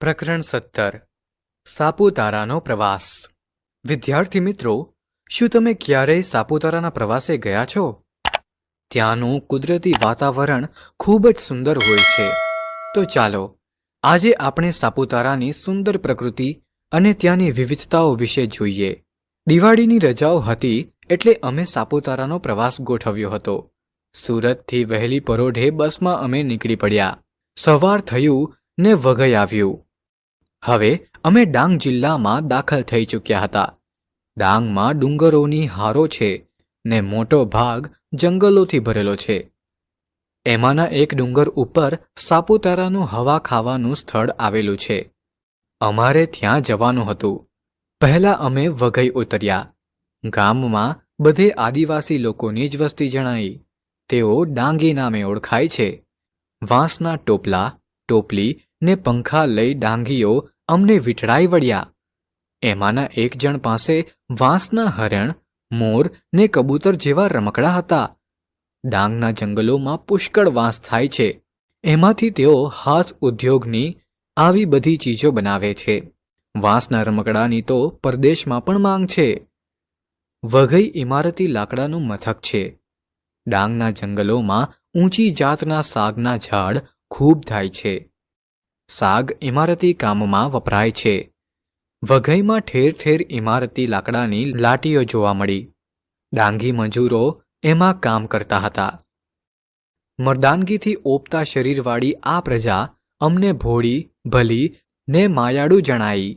પ્રકરણ 17 સાપુતારાનો પ્રવાસ. વિદ્યાર્થી મિત્રો, શું તમે ક્યારેય સાપુતારાના પ્રવાસે ગયા છો? ત્યાંનું કુદરતી વાતાવરણ ખૂબ જ સુંદર હોય છે. તો ચાલો આજે આપણે સાપુતારાની સુંદર પ્રકૃતિ અને ત્યાંની વિવિધતાઓ વિશે જોઈએ. દિવાળીની રજાઓ હતી એટલે અમે સાપુતારાનો પ્રવાસ ગોઠવ્યો હતો. સુરતથી વહેલી પરોઢે બસમાં અમે નીકળી પડ્યા. સવાર થયું ને વઘઈ આવ્યું. હવે અમે ડાંગ જિલ્લામાં દાખલ થઈ ચૂક્યા હતા. ડાંગમાં ડુંગરોની હારો છે ને મોટો ભાગ જંગલોથી ભરેલો છે. એમાંના એક ડુંગર ઉપર સાપુતારાનું હવા ખાવાનું સ્થળ આવેલું છે. અમારે ત્યાં જવાનું હતું. પહેલાં અમે વઘઈ ઉતર્યા. ગામમાં બધે આદિવાસી લોકોની જ વસ્તી જણાઈ. તેઓ ડાંગી નામે ઓળખાય છે. વાંસના ટોપલા, ટોપલી ને પંખા લઈ ડાંગીઓ અમને વીંટળાઈ વળ્યા. એમાંના એક જણ પાસે વાંસના હરણ, મોર ને કબૂતર જેવા રમકડા હતા. ડાંગના જંગલોમાં પુષ્કળ વાંસ થાય છે. એમાંથી તેઓ હાથ ઉદ્યોગની આવી બધી ચીજો બનાવે છે. વાંસના રમકડાની તો પરદેશમાં પણ માંગ છે. વઘઈ ઇમારતી લાકડાનું મથક છે. ડાંગના જંગલોમાં ઊંચી જાતના સાગના ઝાડ ખૂબ થાય છે. સાગ ઇમારતી કામમાં વપરાય છે. વઘઈમાં ઠેર ઠેર ઇમારતી લાકડાની લાટીઓ જોવા મળી. ડાંગી મજૂરો એમાં કામ કરતા હતા. મર્દાનગીથી ઓપતા શરીરવાળી આ પ્રજા અમને ભોળી, ભલી ને માયાળુ જણાઈ.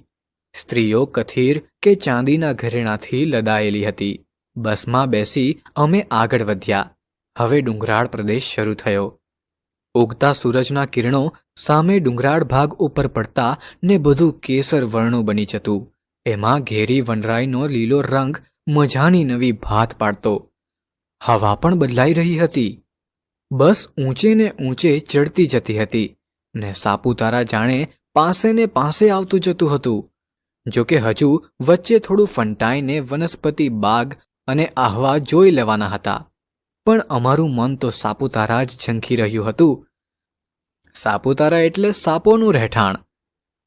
સ્ત્રીઓ કથીર કે ચાંદીના ઘરેણાથી લદાયેલી હતી. બસમાં બેસી અમે આગળ વધ્યા. હવે ડુંગરાળ પ્રદેશ શરૂ થયો. ઉગતા સૂરજના કિરણો સામે ડુંગરાળ ભાગ ઉપર પડતા ને બધું કેસર વર્ણું બની જતું. એમાં ઘેરી વનરાઈનો લીલો રંગ મજાની નવી ભાત પાડતો. હવા પણ બદલાઈ રહી હતી. બસ ઊંચે ને ઊંચે ચડતી જતી હતી ને સાપુતારા જાણે પાસે ને પાસે આવતું જતું હતું. જોકે હજુ વચ્ચે થોડું ફંટાઈને વનસ્પતિ બાગ અને આહવા જોઈ લેવાના હતા. પણ અમારું મન તો સાપુતારા જ ઝંખી રહ્યું હતું. સાપુતારા એટલે સાપોનું રહેઠાણ.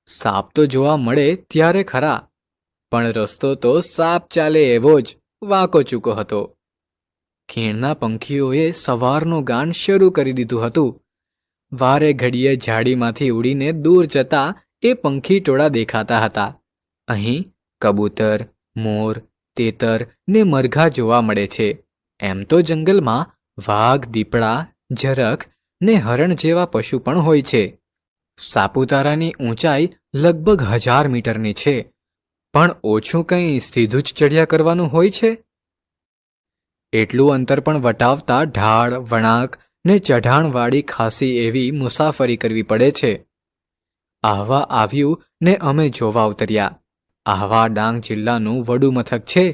સાપ તો જોવા મળે ત્યારે ખરા, પણ રસ્તો તો સાપ ચાલે એવો જ વાંકો ચૂકો હતો. ખીણના પંખીઓએ સવારનું ગાન શરૂ કરી દીધું હતું. વારે ઘડીએ ઝાડીમાંથી ઉડીને દૂર જતા એ પંખી ટોળા દેખાતા હતા. અહીં કબૂતર, મોર, તેતર ને મરઘા જોવા મળે છે. એમ તો જંગલમાં વાઘ, દીપડા, ઝરખ ને હરણ જેવા પશુ પણ હોય છે. સાપુતારાની ઊંચાઈ લગભગ 1000 મીટરની છે. પણ ઓછું કંઈ સીધું જ ચઢ્યા કરવાનું હોય છે. એટલું અંતર પણ વટાવતા ઢાળ, વળાંક ને ચઢાણવાળી ખાસી એવી મુસાફરી કરવી પડે છે. આહવા આવ્યું ને અમે જોવા ઉતર્યા. આહવા ડાંગ જિલ્લાનું વડું મથક છે.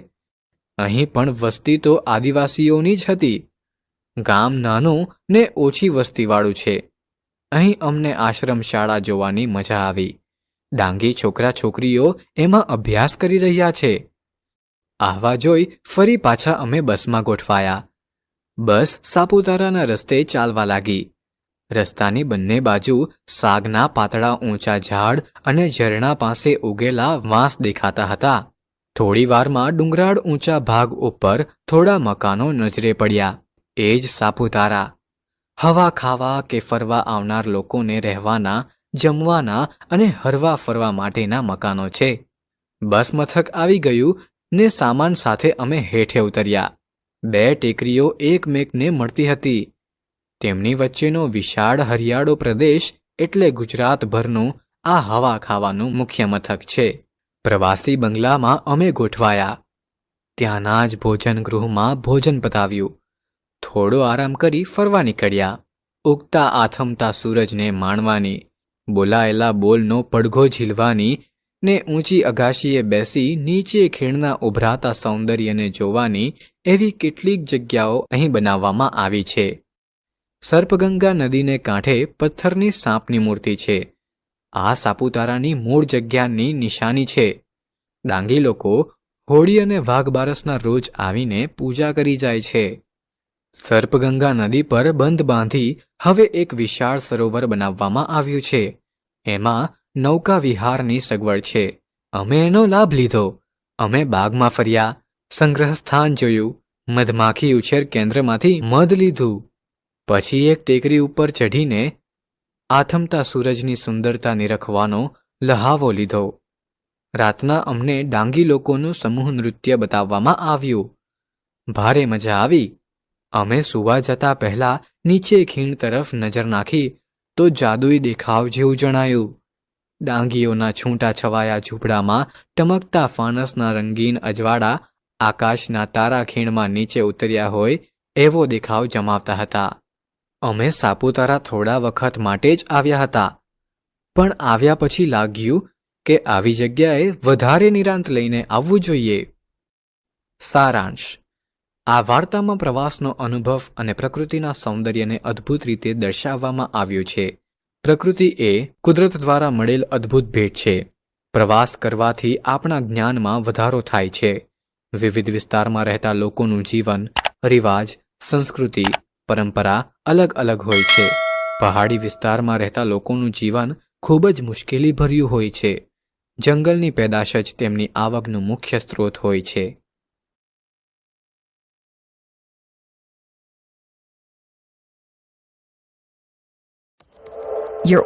અહીં પણ વસ્તી તો આદિવાસીઓની જ હતી. ગામ નાનું ને ઓછી વસ્તીવાળું છે. અહીં અમને આશ્રમ શાળા જોવાની મજા આવી. ડાંગી છોકરા છોકરીઓ એમાં અભ્યાસ કરી રહ્યા છે. આહવા જોઈ ફરી પાછા અમે બસમાં ગોઠવાયા. બસ સાપુતારાના રસ્તે ચાલવા લાગી. રસ્તાની બંને બાજુ સાગના પાતળા ઊંચા ઝાડ અને ઝરણા પાસે ઉગેલા વાંસ દેખાતા હતા. થોડી વારમાં ડુંગરાળ ઊંચા ભાગ ઉપર થોડા મકાનો નજરે પડ્યા. એ જ સાપુતારા. હવા ખાવા કે ફરવા આવનાર લોકોને રહેવાના, જમવાના અને હરવા ફરવા માટેના મકાનો છે. બસ મથક આવી ગયું ને સામાન સાથે અમે હેઠે ઉતર્યા. 2 ટેકરીઓ એકમેકને મળતી હતી. તેમની વચ્ચેનો વિશાળ હરિયાળો પ્રદેશ એટલે ગુજરાતભરનું આ હવા ખાવાનું મુખ્ય મથક છે. પ્રવાસી બંગલામાં અમે ગોઠવાયા. ત્યાંના જ ભોજન ગૃહમાં ભોજન પતાવ્યું. થોડો આરામ કરી ફરવા નીકળ્યા. ઉગતા આથમતા સૂરજને માણવાની, બોલાયેલા બોલનો પડઘો ઝીલવાની ને ઊંચી અગાશીએ બેસી નીચે ખીણના ઉભરાતા સૌંદર્યને જોવાની એવી કેટલીક જગ્યાઓ અહીં બનાવવામાં આવી છે. સર્પગંગા નદીને કાંઠે પથ્થરની સાપની મૂર્તિ છે. આ સાપુતારાની મૂળ જગ્યાની નિશાની છે. ડાંગી લોકો હોળી અને વાઘબારસના રોજ આવીને પૂજા કરી જાય છે. સર્પગંગા નદી પર બંધ બાંધી હવે એક વિશાળ સરોવર બનાવવામાં આવ્યું છે. એમાં નૌકા વિહારની સગવડ છે. અમે એનો લાભ લીધો. અમે બાગમાં ફર્યા, સંગ્રહ સ્થાન જોયું, મધમાખી ઉછેર કેન્દ્રમાંથી મધ લીધું. પછી એક ટેકરી ઉપર ચઢીને આથમતા સૂરજની સુંદરતા નિરખવાનો લહાવો લીધો. રાતના અમને ડાંગી લોકોનું સમૂહ નૃત્ય બતાવવામાં આવ્યું. ભારે મજા આવી. અમે સૂવા જતા પહેલા નીચે ખીણ તરફ નજર નાખી તો જાદુઈ દેખાવ જેવું જણાયું. ડાંગીઓના છૂટાછવાયા ઝૂંપડામાં ટમકતા ફાનસના રંગીન અજવાળા આકાશના તારા ખીણમાં નીચે ઉતર્યા હોય એવો દેખાવ જમાવતા હતા. અમે સાપુતારા થોડા વખત માટે જ આવ્યા હતા, પણ આવ્યા પછી લાગ્યું કે આવી જગ્યાએ વધારે નિરાંત લઈને આવવું જોઈએ. સારાંશ: આ વાર્તામાં પ્રવાસનો અનુભવ અને પ્રકૃતિના સૌંદર્યને અદ્ભુત રીતે દર્શાવવામાં આવ્યું છે. પ્રકૃતિ એ કુદરત દ્વારા મળેલ અદ્ભુત ભેટ છે. પ્રવાસ કરવાથી આપણા જ્ઞાનમાં વધારો થાય છે. વિવિધ વિસ્તારમાં રહેતા લોકોનું જીવન, રિવાજ, સંસ્કૃતિ, પરંપરા અલગ અલગ હોય છે. પહાડી વિસ્તારમાં રહેતા લોકોનું જીવન ખૂબ જ મુશ્કેલીભર્યું હોય છે. જંગલની પેદાશ જ તેમની આવકનું મુખ્ય સ્ત્રોત હોય છે. Your